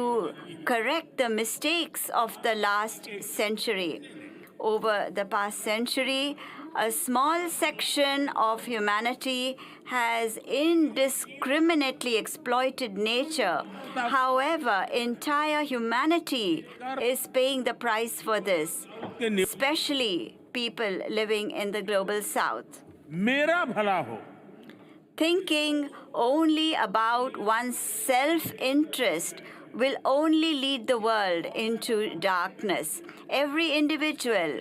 to correct the mistakes of the last century. Over the past century, a small section of humanity has indiscriminately exploited nature. However, entire humanity is paying the price for this, especially people living in the global south. मेरा भला हो Thinking only about one's self-interest will only lead the world into darkness. Every individual,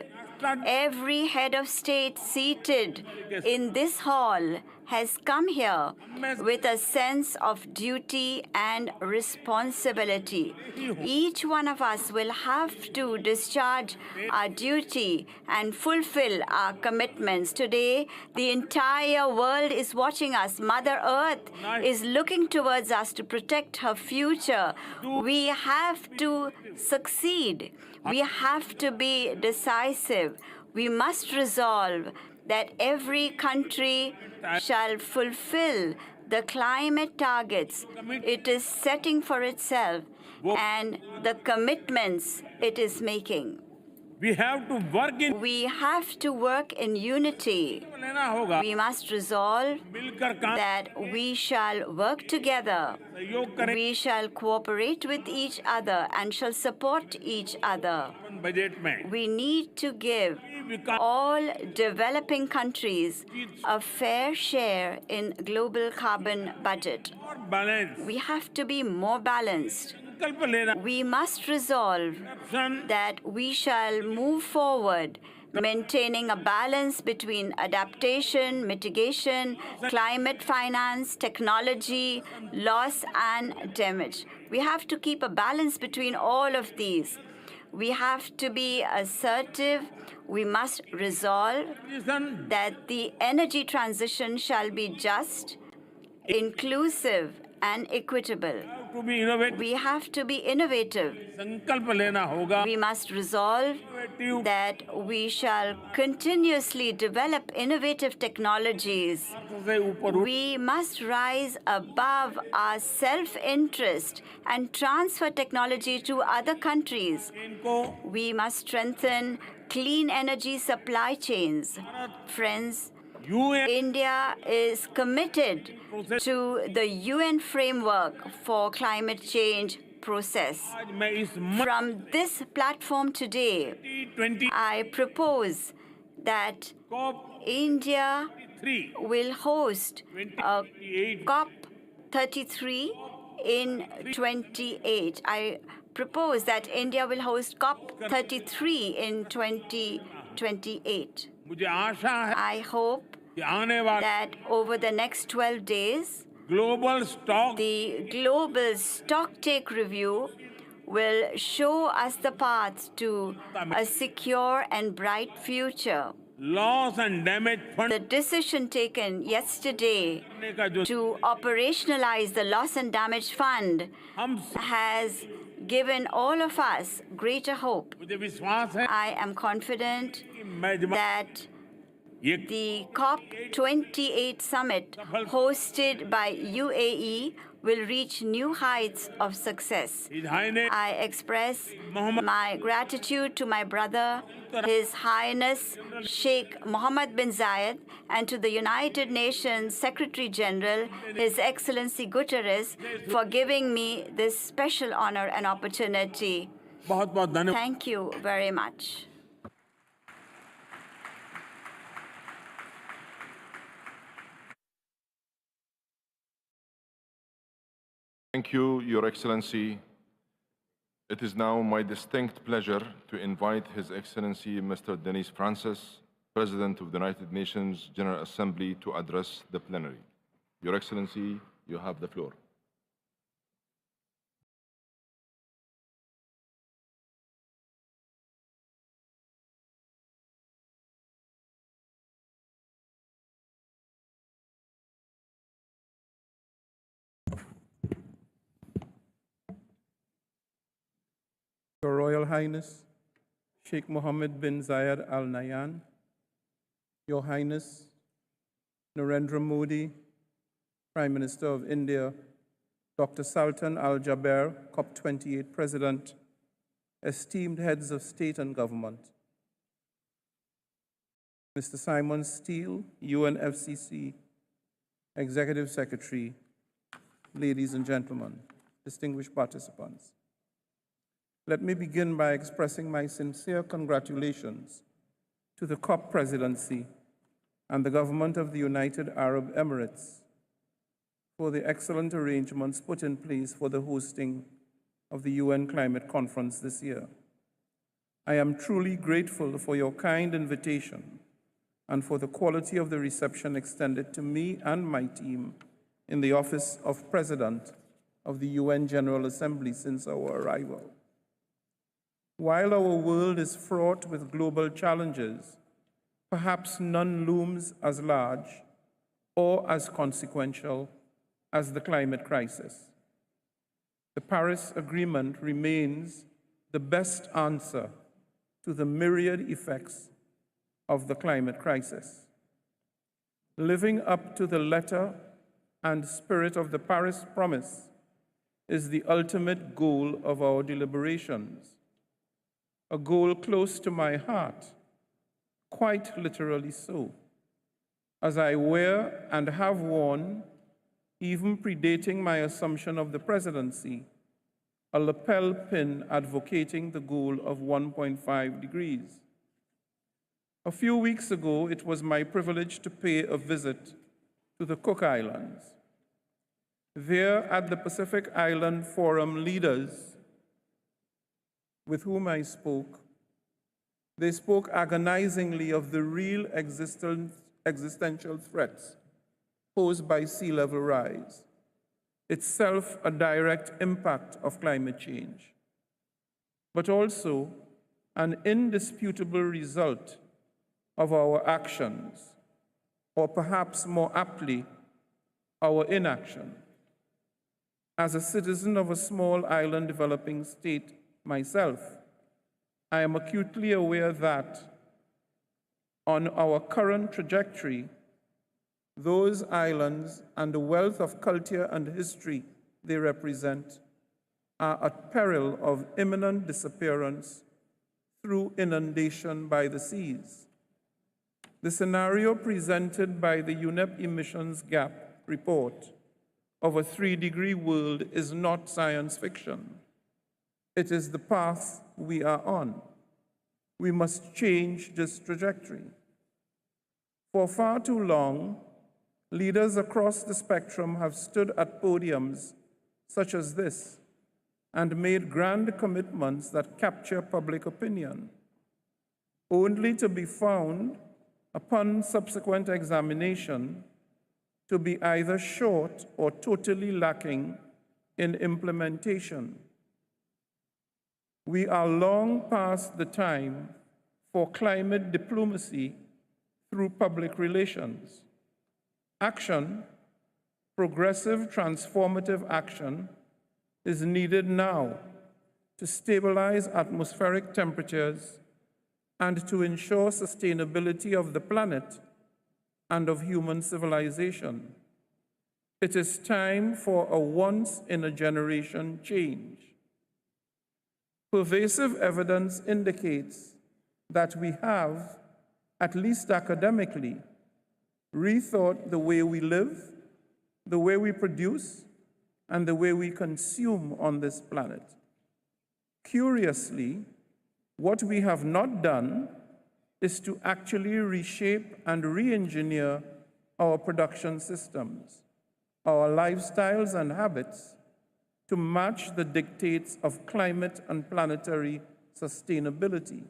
every head of state seated in this hall has come here with a sense of duty and responsibility. Each one of us will have to discharge our duty and fulfill our commitments. Today, the entire world is watching us. Mother Earth is looking towards us to protect her future. We have to succeed. We have to be decisive. We must resolve that every country shall fulfill the climate targets it is setting for itself and the commitments it is making. We have to work in unity. We must resolve that we shall work together. We shall cooperate with each other and shall support each other. We need to give all developing countries a fair share in global carbon budget. We have to be more balanced. We must resolve that we shall move forward, maintaining a balance between adaptation, mitigation, climate finance, technology, loss, and damage. We have to keep a balance between all of these. We have to be assertive. We must resolve that the energy transition shall be just, inclusive, and equitable. We have to be innovative. We must resolve that we shall continuously develop innovative technologies. We must rise above our self-interest and transfer technology to other countries. We must strengthen clean energy supply chains. Friends, India is committed to the UN framework for climate change process. From this platform today, I propose that India will host a COP33 in 28. I propose that India will host COP33 in 2028. I hope that over the next 12 days, the global stocktake review will show us the path to a secure and bright future. The decision taken yesterday to operationalize the Loss and Damage Fund has given all of us greater hope. I am confident that the COP28 summit hosted by UAE will reach new heights of success. I express my gratitude to my brother, His Highness Sheikh Mohammed bin Zayed, and to the United Nations Secretary General, His Excellency Guterres, for giving me this special honor and opportunity. Thank you very much. Thank you, Your Excellency. It is now my distinct pleasure to invite His Excellency Mr. Denis Francis, President of the United Nations General Assembly, to address the plenary. Your Excellency, you have the floor. Your Royal Highness, Sheikh Mohammed bin Zayed Al Nahyan, Your Highness, Narendra Modi, Prime Minister of India, Dr. Sultan Al-Jaber, COP28 President, esteemed heads of state and government, Mr. Simon Steele, UNFCCC Executive Secretary, ladies and gentlemen, distinguished participants. Let me begin by expressing my sincere congratulations to the COP presidency and the government of the United Arab Emirates for the excellent arrangements put in place for the hosting of the UN Climate Conference this year. I am truly grateful for your kind invitation and for the quality of the reception extended to me and my team in the office of President of the UN General Assembly since our arrival. While our world is fraught with global challenges, perhaps none looms as large or as consequential as the climate crisis. The Paris Agreement remains the best answer to the myriad effects of the climate crisis. Living up to the letter and spirit of the Paris Promise is the ultimate goal of our deliberations, a goal close to my heart, quite literally so, as I wear and have worn, even predating my assumption of the presidency, a lapel pin advocating the goal of 1.5 degrees. A few weeks ago, it was my privilege to pay a visit to the Cook Islands. There, at the Pacific Island Forum leaders with whom I spoke, they spoke agonizingly of the real existential threats posed by sea level rise, itself a direct impact of climate change, but also an indisputable result of our actions, or perhaps more aptly, our inaction. As a citizen of a small island developing state myself, I am acutely aware that on our current trajectory, those islands and the wealth of culture and history they represent are at peril of imminent disappearance through inundation by the seas. The scenario presented by the UNEP Emissions Gap report of a 3-degree world is not science fiction. It is the path we are on. We must change this trajectory. For far too long, leaders across the spectrum have stood at podiums such as this and made grand commitments that capture public opinion, only to be found, upon subsequent examination, to be either short or totally lacking in implementation. We are long past the time for climate diplomacy through public relations. Action, progressive, transformative action, is needed now to stabilize atmospheric temperatures and to ensure sustainability of the planet and of human civilization. It is time for a once-in-a-generation change. Pervasive evidence indicates that we have, at least academically, rethought the way we live, the way we produce, and the way we consume on this planet. Curiously, what we have not done is to actually reshape and re-engineer our production systems, our lifestyles and habits to match the dictates of climate and planetary sustainability.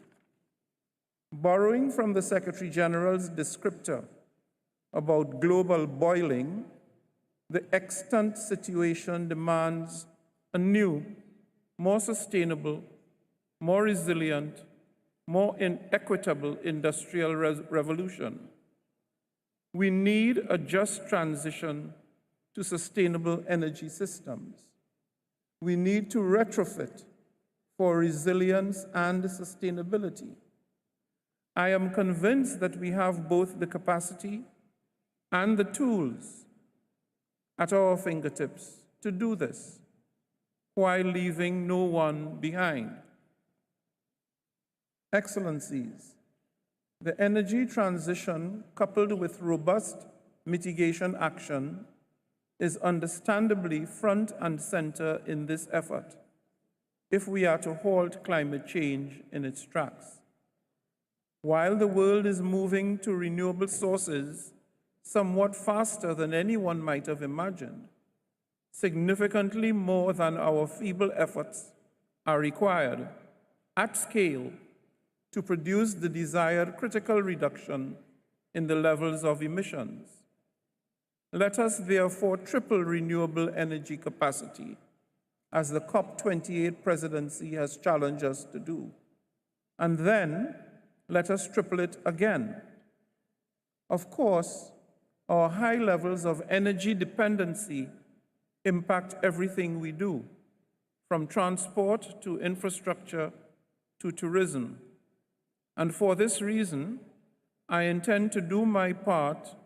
Borrowing from the Secretary General's descriptor about global boiling, the extant situation demands a new, more sustainable, more resilient, more equitable industrial revolution. We need a just transition to sustainable energy systems. We need to retrofit for resilience and sustainability. I am convinced that we have both the capacity and the tools at our fingertips to do this while leaving no one behind. Excellencies, the energy transition, coupled with robust mitigation action, is understandably front and center in this effort if we are to halt climate change in its tracks. While the world is moving to renewable sources somewhat faster than anyone might have imagined, significantly more than our feeble efforts are required at scale to produce the desired critical reduction in the levels of emissions. Let us therefore triple renewable energy capacity, as the COP28 presidency has challenged us to do. And then let us triple it again. Of course, our high levels of energy dependency impact everything we do, from transport to infrastructure to tourism. And for this reason, I intend to do my part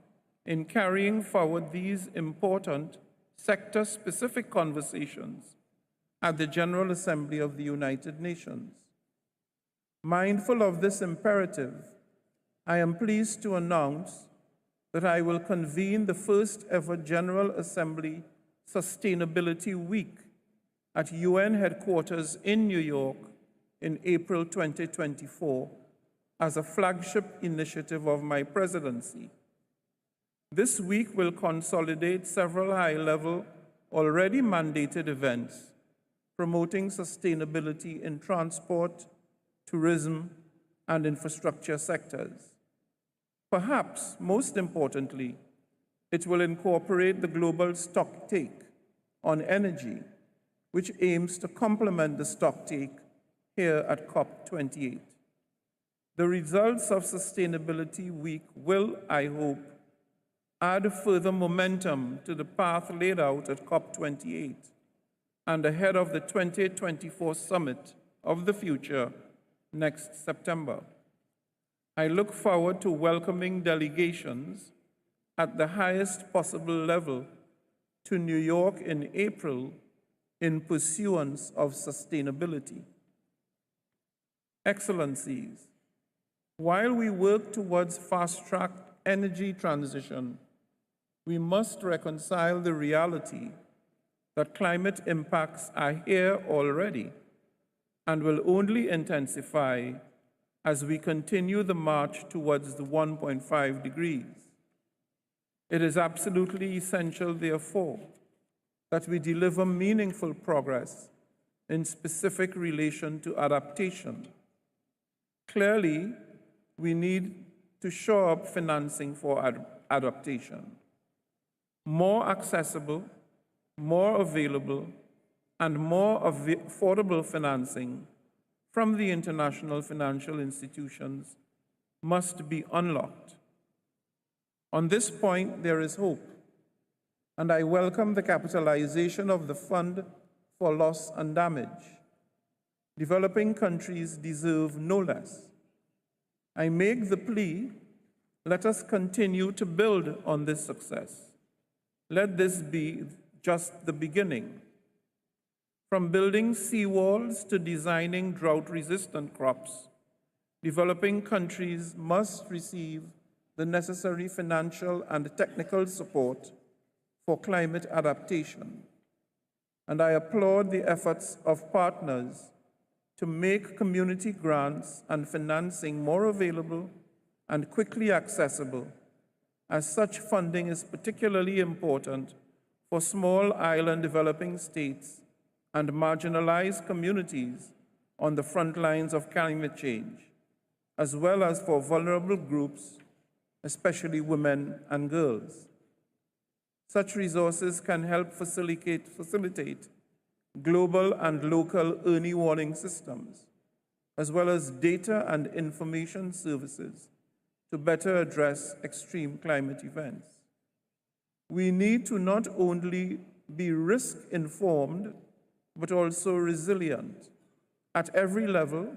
in carrying forward these important sector-specific conversations at the General Assembly of the United Nations. Mindful of this imperative, I am pleased to announce that I will convene the first ever General Assembly Sustainability Week at UN headquarters in New York in April 2024 as a flagship initiative of my presidency. This week will consolidate several high-level, already mandated events promoting sustainability in transport, tourism, and infrastructure sectors. Perhaps most importantly, it will incorporate the global stocktake on energy, which aims to complement the stocktake here at COP28. The results of Sustainability Week will, I hope, add further momentum to the path laid out at COP28 and ahead of the 2024 Summit of the Future next September. I look forward to welcoming delegations at the highest possible level to New York in April in pursuance of sustainability. Excellencies, while we work towards fast-track energy transition, we must reconcile the reality that climate impacts are here already and will only intensify as we continue the march towards the 1.5 degrees. It is absolutely essential, therefore, that we deliver meaningful progress in specific relation to adaptation. Clearly, we need to shore up financing for adaptation. More accessible, more available, and more affordable financing from the international financial institutions must be unlocked. On this point, there is hope, and I welcome the capitalization of the Fund for Loss and Damage. Developing countries deserve no less. I make the plea, let us continue to build on this success. Let this be just the beginning. From building seawalls to designing drought-resistant crops, developing countries must receive the necessary financial and technical support for climate adaptation. And I applaud the efforts of partners to make community grants and financing more available and quickly accessible, as such funding is particularly important for small island developing states and marginalized communities on the front lines of climate change, as well as for vulnerable groups, especially women and girls. Such resources can help facilitate global and local early warning systems, as well as data and information services to better address extreme climate events. We need to not only be risk-informed, but also resilient at every level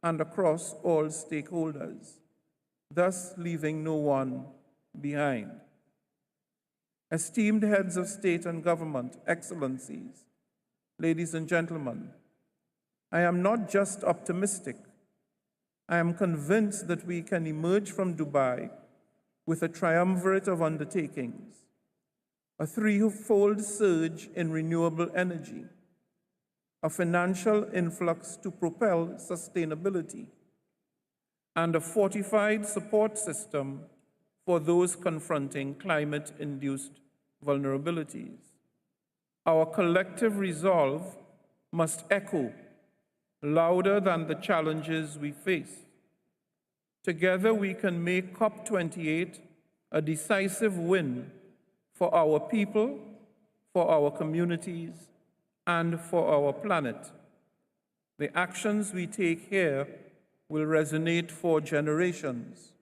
and across all stakeholders, thus leaving no one behind. esteemed heads of state and government, excellencies, ladies and gentlemen, I am not just optimistic. I am convinced that we can emerge from Dubai with a triumvirate of undertakings: a threefold surge in renewable energy, a financial influx to propel sustainability, and a fortified support system for those confronting climate-induced vulnerabilities. Our collective resolve must echo louder than the challenges we face. Together, we can make COP28 a decisive win for our people, for our communities, and for our planet. The actions we take here will resonate for generations,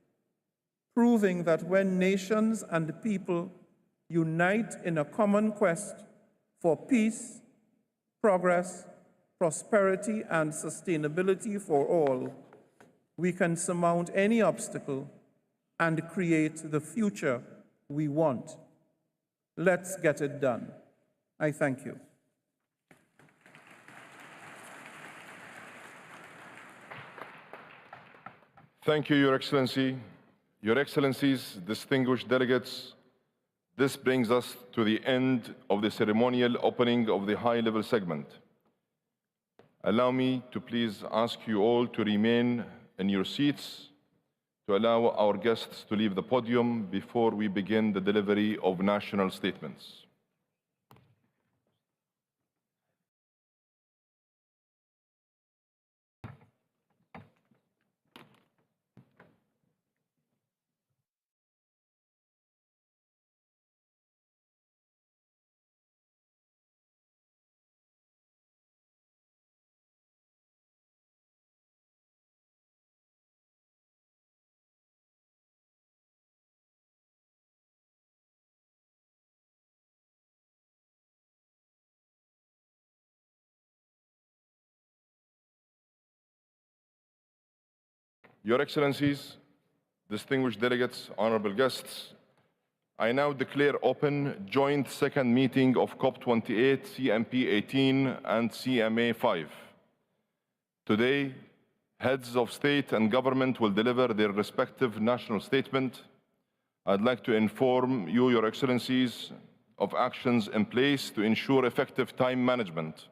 proving that when nations and people unite in a common quest for peace, progress, prosperity, and sustainability for all, we can surmount any obstacle and create the future we want. Let's get it done. I thank you. Thank you, Your Excellency. Your Excellencies, distinguished delegates, this brings us to the end of the ceremonial opening of the high-level segment. Allow me to please ask you all to remain in your seats to allow our guests to leave the podium before we begin the delivery of national statements. Your Excellencies, distinguished delegates, honorable guests, I now declare open joint second meeting of COP28, CMP 18, and CMA 5. Today, heads of state and government will deliver their respective national statement. I'd like to inform you, Your Excellencies, of actions in place to ensure effective time management.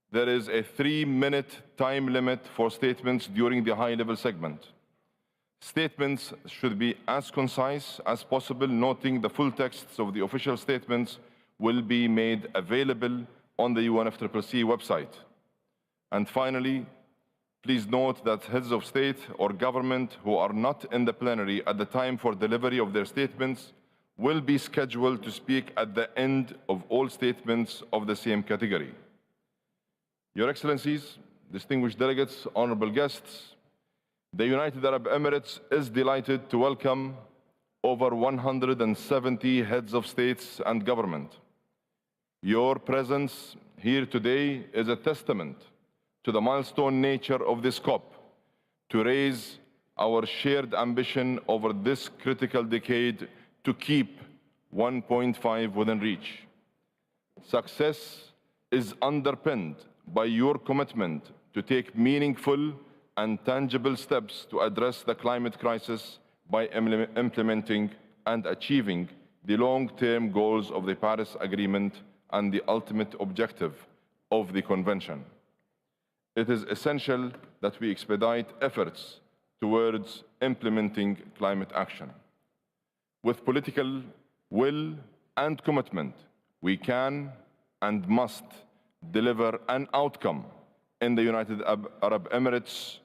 There is a 3-minute time limit for statements during the high-level segment. Statements should be as concise as possible, noting the full texts of the official statements will be made available on the UNFCCC website. And finally, please note that heads of state or government who are not in the plenary at the time for delivery of their statements will be scheduled to speak at the end of all statements of the same category. Your Excellencies, distinguished delegates, honorable guests, the United Arab Emirates is delighted to welcome over 170 heads of states and government. Your presence here today is a testament to the milestone nature of this COP, to raise our shared ambition over this critical decade to keep 1.5 within reach. Success is underpinned by your commitment to take meaningful and tangible steps to address the climate crisis by implementing and achieving the long-term goals of the Paris Agreement and the ultimate objective of the Convention. It is essential that we expedite efforts towards implementing climate action. With political will and commitment, we can and must deliver an outcome in the United Arab Emirates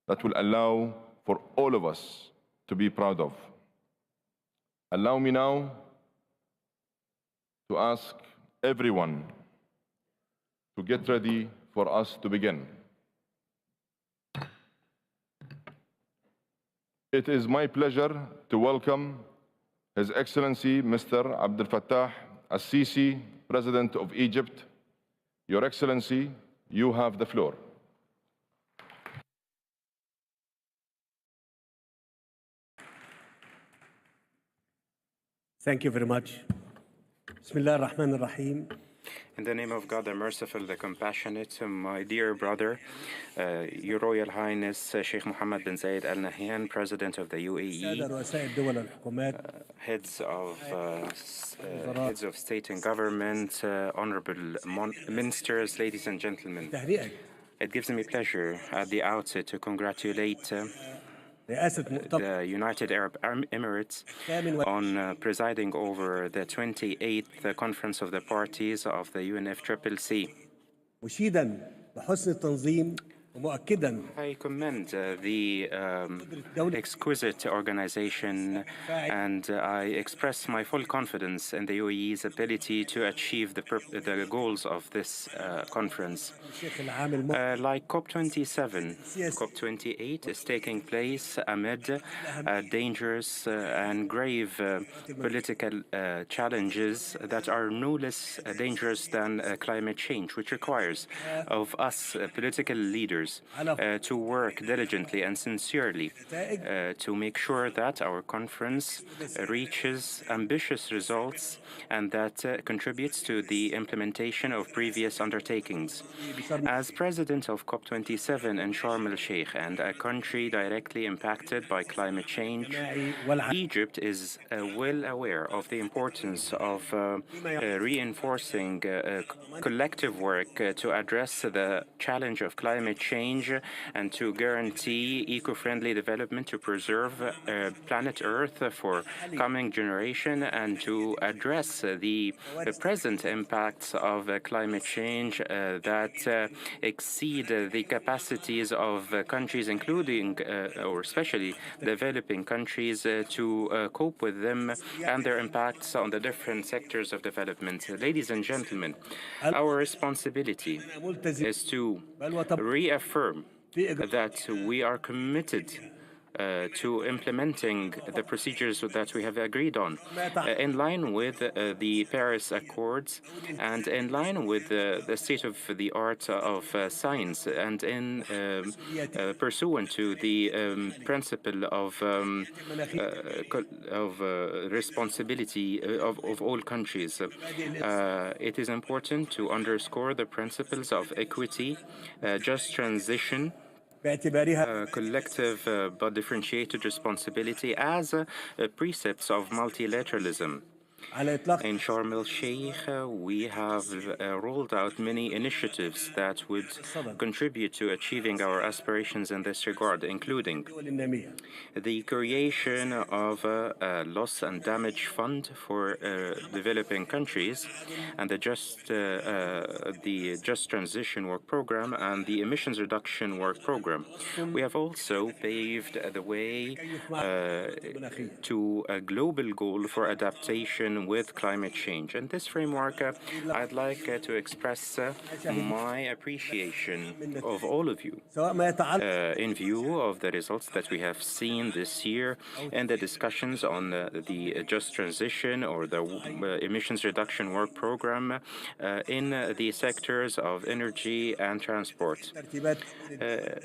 that will allow for all of us to be proud of. Allow me now to ask everyone to get ready for us to begin. It is my pleasure to welcome His Excellency Mr. Abdel Fattah al-Sisi, President of Egypt. Your Excellency, you have the floor. Thank you very much. Bismillah ar-Rahman ar-Rahim. In the name of God, the merciful, the compassionate, my dear brother, Your Royal Highness Sheikh Mohammed bin Zayed Al Nahyan, President of the سادة UAE, رؤساء الدول والحكومات heads of state and government, honorable ministers, ladies and gentlemen. تهنئة It gives me pleasure at the outset to congratulate رئاسة مؤتمر the United Arab Emirates on presiding over the 28th Conference of the Parties of the UNFCCC. مشيدا بحسن التنظيم ومؤكدا I commend the exquisite organization, and I express my full confidence in the UAE's ability to achieve the goals of this conference. الشيخ العام المقبل Like COP27, COP28 is taking place amid dangerous and grave political challenges that are no less dangerous than climate change, which requires of us political leaders to work diligently and sincerely to make sure that our conference reaches ambitious results and that contributes to the implementation of previous undertakings. As president of COP27 in Sharm el-Sheikh and a country directly impacted by climate change, Egypt is well aware of the importance of reinforcing collective work to address the challenge of climate change and to guarantee eco-friendly development to preserve planet Earth for coming generation and to address the present impacts of climate change that exceed the capacities of countries, including or especially developing countries, to cope with them and their impacts on the different sectors of development. Ladies and gentlemen, our responsibility is to reaffirm that we are committed to implementing the procedures that we have agreed on in line with the Paris Accords and in line with the state of the art of science and in pursuant to the principle of responsibility of all countries. It is important to underscore the principles of equity, just transition, collective but differentiated responsibility as precepts of multilateralism. In Sharm el-Sheikh, we have rolled out many initiatives that would contribute to achieving our aspirations in this regard, including the creation of a loss and damage fund for developing countries, and the Just Transition Work Program and the Emissions Reduction Work Program. We have also paved the way to a global goal for adaptation with climate change. In this framework, I'd like to express my appreciation of all of you in view of the results that we have seen this year in the discussions on the Just Transition or the Emissions Reduction Work Program in the sectors of energy and transport.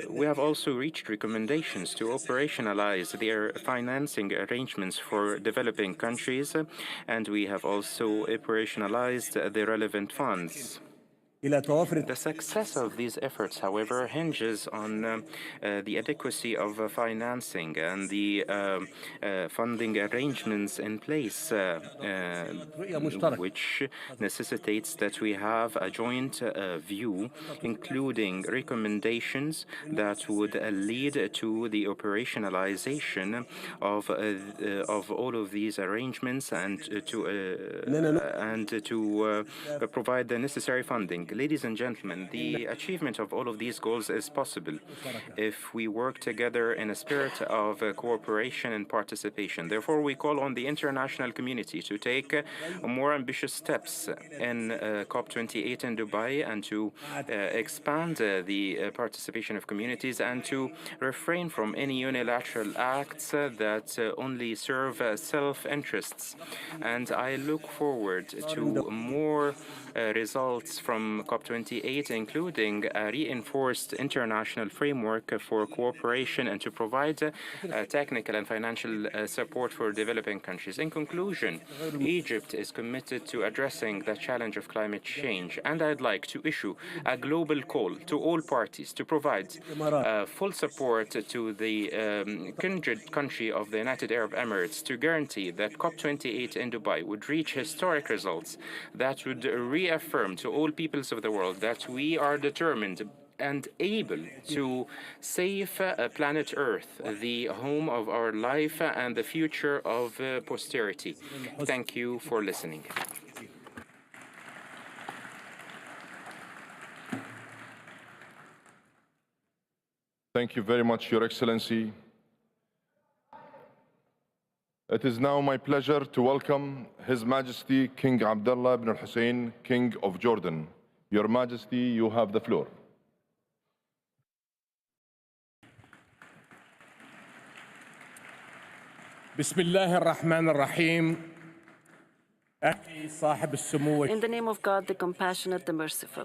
We have also reached recommendations to operationalize their financing arrangements for developing countries, and we have also operationalized the relevant funds. The success of these efforts, however, hinges on the adequacy of financing and the funding arrangements in place, which necessitates that we have a joint view, including recommendations that would lead to the operationalization of all of these arrangements and to provide the necessary funding. Ladies and gentlemen, the achievement of all of these goals is possible if we work together in a spirit of cooperation and participation. Therefore, we call on the international community to take more ambitious steps in COP28 in Dubai and to expand the participation of communities and to refrain from any unilateral acts that only serve self-interests. And I look forward to more results from COP28, including a reinforced international framework for cooperation and to provide technical and financial support for developing countries. In conclusion, Egypt is committed to addressing the challenge of climate change, and I'd like to issue a global call to all parties to provide full support to the kindred country of the United Arab Emirates to guarantee that COP28 in Dubai would reach historic results that would reaffirm to all peoples of the world that we are determined and able to save planet Earth, the home of our life and the future of posterity. Thank you for listening. Thank you very much, Your Excellency. It is now my pleasure to welcome His Majesty King Abdullah ibn al-Hussein, King of Jordan. Your Majesty, you have the floor. بسم الله الرحمن الرحيم. أخي صاحب السمو. In the name of God, the compassionate, the merciful.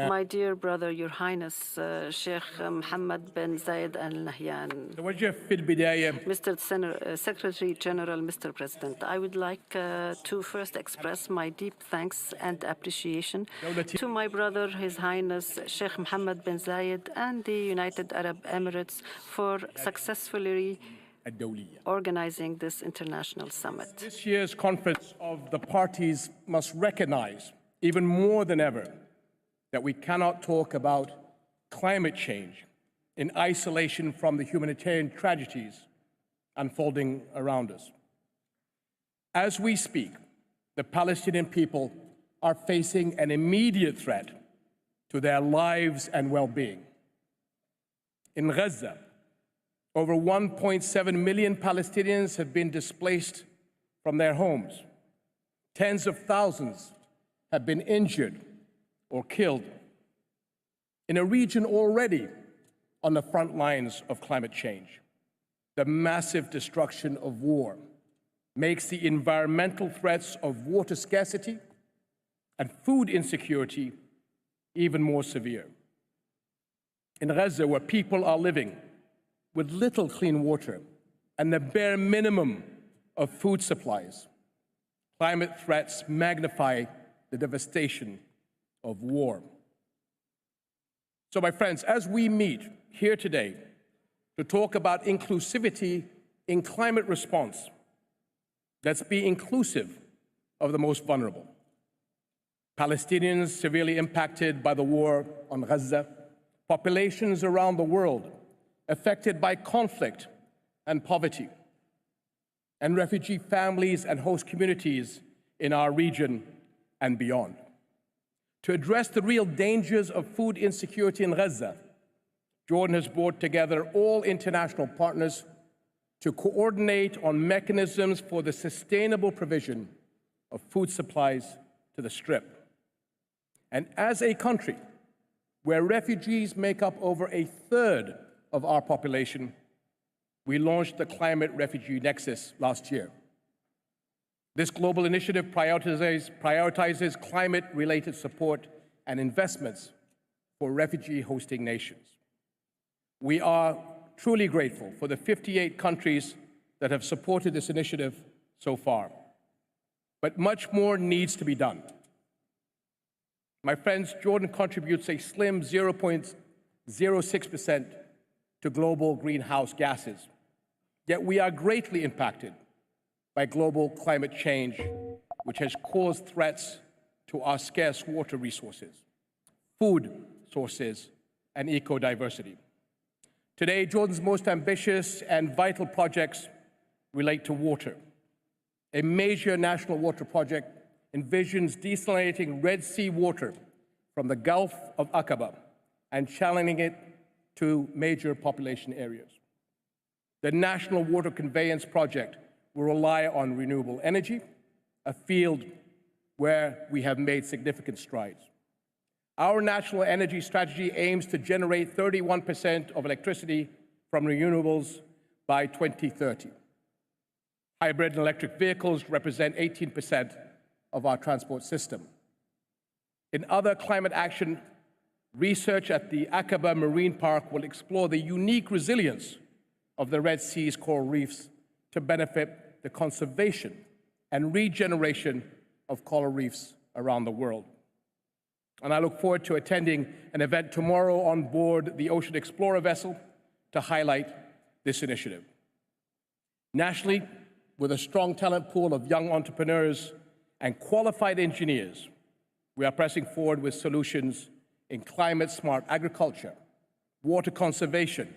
My dear brother, Your Highness, Sheikh Mohammed bin Zayed Al Nahyan. توجه في البداية. Mr. Secretary General, Mr. President, I would like to first express my deep thanks and appreciation to my brother, His Highness Sheikh Mohammed bin Zayed and the United Arab Emirates for successfully organizing this international summit. This year's conference of the parties must recognize, even more than ever, that we cannot talk about climate change in isolation from the humanitarian tragedies unfolding around us. As we speak, the Palestinian people are facing an immediate threat to their lives and well-being. In Gaza, over 1.7 million Palestinians have been displaced from their homes. Tens of thousands have been injured or killed in a region already on the front lines of climate change. The massive destruction of war makes the environmental threats of water scarcity and food insecurity even more severe. In Gaza, where people are living with little clean water and the bare minimum of food supplies, climate threats magnify the devastation of war. So, my friends, as we meet here today to talk about inclusivity in climate response, let's be inclusive of the most vulnerable. Palestinians severely impacted by the war on Gaza, populations around the world affected by conflict and poverty, and refugee families and host communities in our region and beyond. To address the real dangers of food insecurity in Gaza, Jordan has brought together all international partners to coordinate on mechanisms for the sustainable provision of food supplies to the Strip. And as a country where refugees make up over a third of our population, we launched the Climate Refugee Nexus last year. This global initiative prioritizes climate-related support and investments for refugee-hosting nations. We are truly grateful for the 58 countries that have supported this initiative so far, but much more needs to be done. My friends, Jordan contributes a slim 0.06% to global greenhouse gases. Yet we are greatly impacted by global climate change, which has caused threats to our scarce water resources, food sources, and ecodiversity. Today, Jordan's most ambitious and vital projects relate to water. A major national water project envisions desalinating Red Sea water from the Gulf of Aqaba and channeling it to major population areas. The National Water Conveyance Project will rely on renewable energy, a field where we have made significant strides. Our national energy strategy aims to generate 31% of electricity from renewables by 2030. Hybrid and electric vehicles represent 18% of our transport system. In other climate action, research at the Aqaba Marine Park will explore the unique resilience of the Red Sea's coral reefs to benefit the conservation and regeneration of coral reefs around the world. And I look forward to attending an event tomorrow on board the Ocean Explorer vessel to highlight this initiative. Nationally, with a strong talent pool of young entrepreneurs and qualified engineers, we are pressing forward with solutions in climate-smart agriculture, water conservation,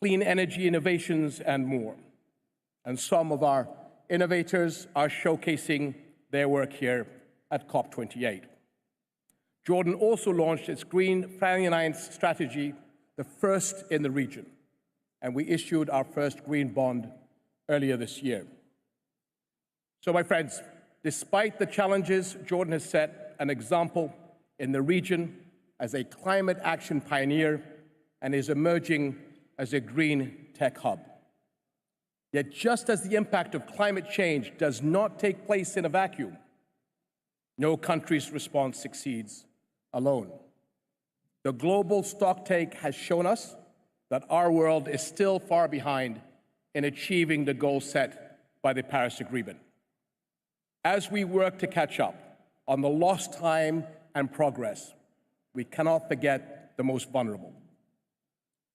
clean energy innovations, and more. And some of our innovators are showcasing their work here at COP28. Jordan also launched its Green Finance Strategy, the first in the region, and we issued our first green bond earlier this year. So, my friends, despite the challenges, Jordan has set an example in the region as a climate action pioneer and is emerging as a green tech hub. Yet, just as the impact of climate change does not take place in a vacuum, no country's response succeeds alone. The global stocktake has shown us that our world is still far behind in achieving the goals set by the Paris Agreement. As we work to catch up on the lost time and progress, we cannot forget the most vulnerable.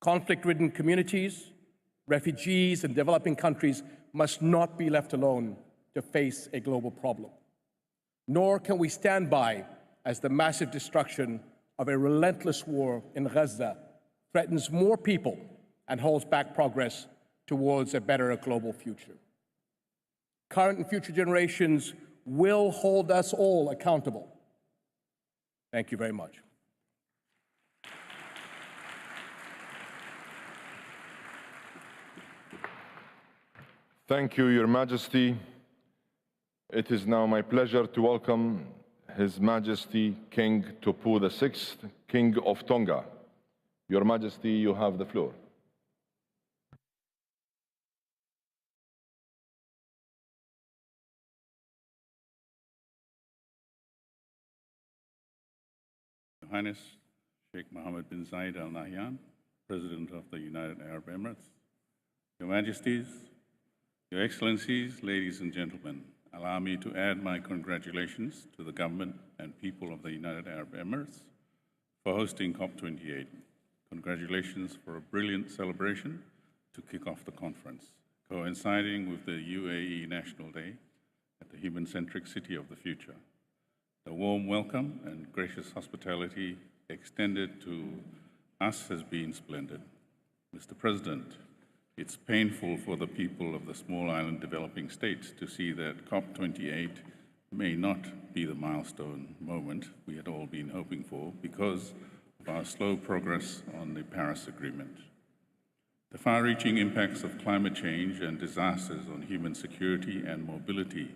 Conflict-ridden communities, refugees, and developing countries must not be left alone to face a global problem. Nor can we stand by as the massive destruction of a relentless war in Gaza threatens more people and holds back progress towards a better global future. Current and future generations will hold us all accountable. Thank you very much. Thank you, Your Majesty. It is now my pleasure to welcome His Majesty King Tupu VI, King of Tonga. Your Majesty, you have the floor. Your Highness Sheikh Mohammed bin Zayed Al Nahyan, President of the United Arab Emirates, Your Majesties, Your Excellencies, ladies and gentlemen, allow me to add my congratulations to the government and people of the United Arab Emirates for hosting COP28. Congratulations for a brilliant celebration to kick off the conference, coinciding with the UAE National Day at the human-centric city of the future. The warm welcome and gracious hospitality extended to us has been splendid. Mr. President, it's painful for the people of the small island developing states to see that COP28 may not be the milestone moment we had all been hoping for because of our slow progress on the Paris Agreement. The far-reaching impacts of climate change and disasters on human security and mobility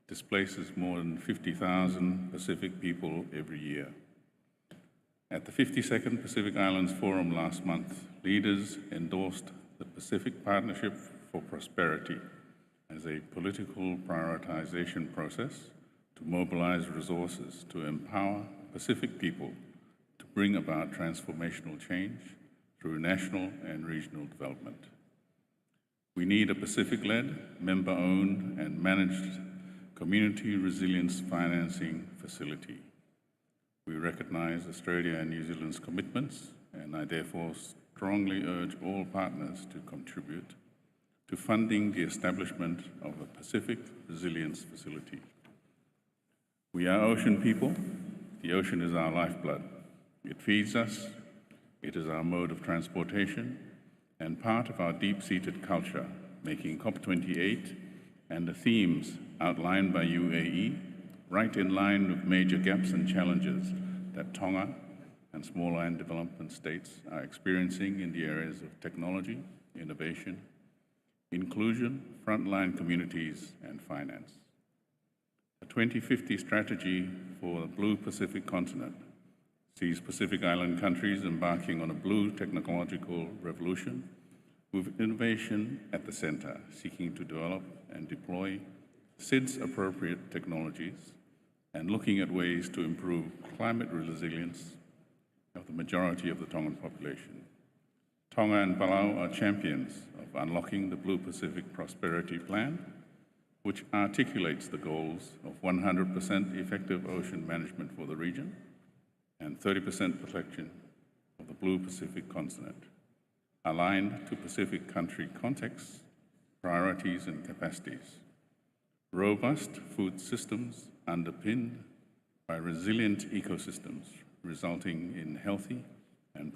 displaces more than 50,000 Pacific people every year. At the 52nd Pacific Islands Forum last month, leaders endorsed the Pacific Partnership for Prosperity as a political prioritization process to mobilize resources to empower Pacific people to bring about transformational change through national and regional development. We need a Pacific-led, member-owned and managed community resilience financing facility. We recognize Australia and New Zealand's commitments, and I therefore strongly urge all partners to contribute to funding the establishment of a Pacific Resilience Facility. We are ocean people. The ocean is our lifeblood. It feeds us, it is our mode of transportation, and part of our deep-seated culture, making COP28 and the themes outlined by UAE right in line with major gaps and challenges that Tonga and small island development states are experiencing in the areas of technology, innovation, inclusion, frontline communities, and finance. The 2050 strategy for the Blue Pacific continent sees Pacific Island countries embarking on a blue technological revolution with innovation at the center, seeking to develop and deploy SIDS-appropriate technologies and looking at ways to improve climate resilience of the majority of the Tongan population. Tonga and Palau are champions of unlocking the Blue Pacific Prosperity Plan, which articulates the goals of 100% effective ocean management for the region and 30% protection of the Blue Pacific continent, aligned to Pacific country contexts, priorities, and capacities. Robust food systems underpinned by resilient ecosystems, resulting in healthy and